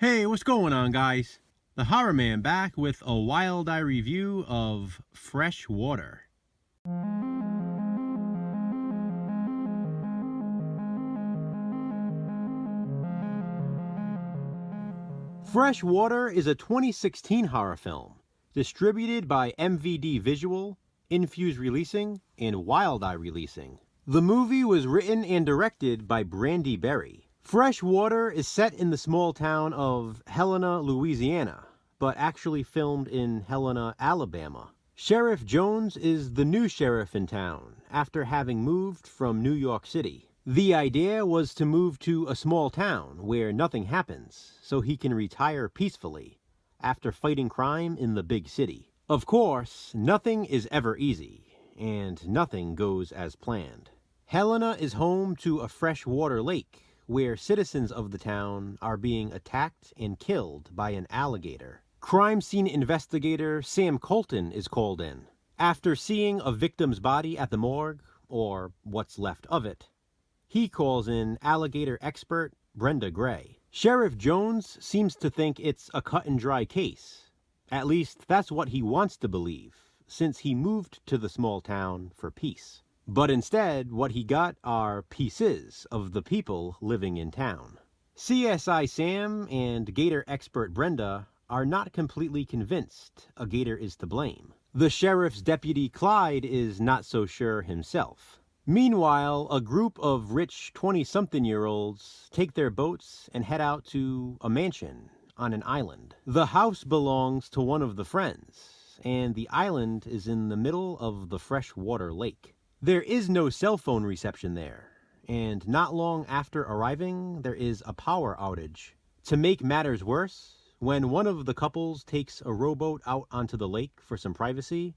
Hey, what's going on, guys? The Horror Man back with a wild eye review of Freshwater. Freshwater is a 2016 horror film distributed by MVD Visual, Infuse Releasing, and Wild Eye Releasing. The movie was written and directed by Brandy Berry. Freshwater is set in the small town of Helena, Louisiana, but actually filmed in Helena, Alabama. Sheriff Jones is the new sheriff in town after having moved from New York City. The idea was to move to a small town where nothing happens so he can retire peacefully after fighting crime in the big city. Of course, nothing is ever easy, and nothing goes as planned. Helena is home to a freshwater lake where citizens of the town are being attacked and killed by an alligator. Crime scene investigator Sam Colton is called in. After seeing a victim's body at the morgue, or what's left of it, he calls in alligator expert Brenda Gray. Sheriff Jones seems to think it's a cut and dry case. At least that's what he wants to believe, since he moved to the small town for peace. But instead, what he got are pieces of the people living in town. CSI Sam and Gator expert Brenda are not completely convinced a gator is to blame. The sheriff's deputy Clyde is not so sure himself. Meanwhile, a group of rich 20-something-year-olds take their boats and head out to a mansion on an island. The house belongs to one of the friends, and the island is in the middle of the freshwater lake. There is no cell phone reception there, and not long after arriving, there is a power outage. To make matters worse, when one of the couples takes a rowboat out onto the lake for some privacy,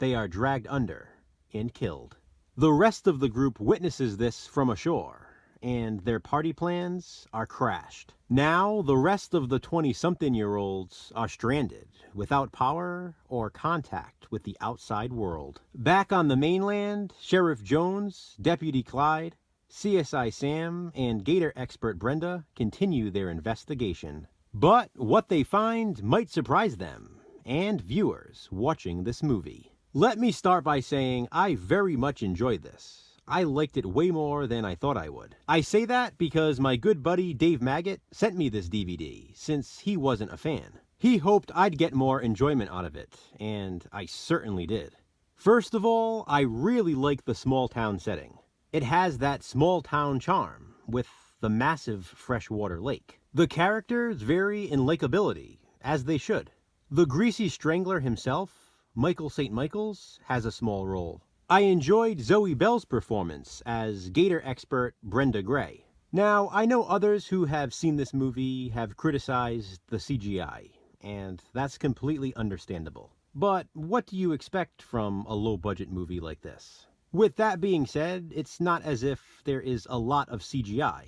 they are dragged under and killed. The rest of the group witnesses this from ashore, and their party plans are crashed. Now, the rest of the 20-something-year-olds are stranded, without power or contact with the outside world. Back on the mainland, Sheriff Jones, Deputy Clyde, CSI Sam, and Gator expert Brenda continue their investigation. But what they find might surprise them, and viewers watching this movie. Let me start by saying I very much enjoyed this. I liked it way more than I thought I would. I say that because my good buddy Dave Maggot sent me this DVD, since he wasn't a fan. He hoped I'd get more enjoyment out of it, and I certainly did. First of all, I really like the small town setting. It has that small town charm, with the massive freshwater lake. The characters vary in likability, as they should. The greasy strangler himself, Michael St. Michaels, has a small role. I enjoyed Zoe Bell's performance as Gator expert Brenda Gray. Now, I know others who have seen this movie have criticized the CGI, and that's completely understandable. But what do you expect from a low-budget movie like this? With that being said, it's not as if there is a lot of CGI,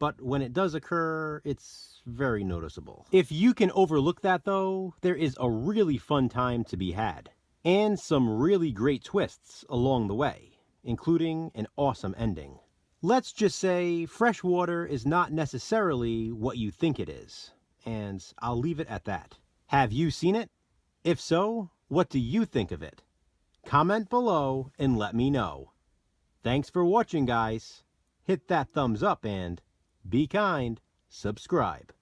but when it does occur, it's very noticeable. If you can overlook that though, there is a really fun time to be had, and some really great twists along the way, including an awesome ending. Let's just say Freshwater is not necessarily what you think it is, and I'll leave it at that. Have you seen it? If so, what do you think of it? Comment below and let me know. Thanks for watching, guys. Hit that thumbs up and be kind, subscribe.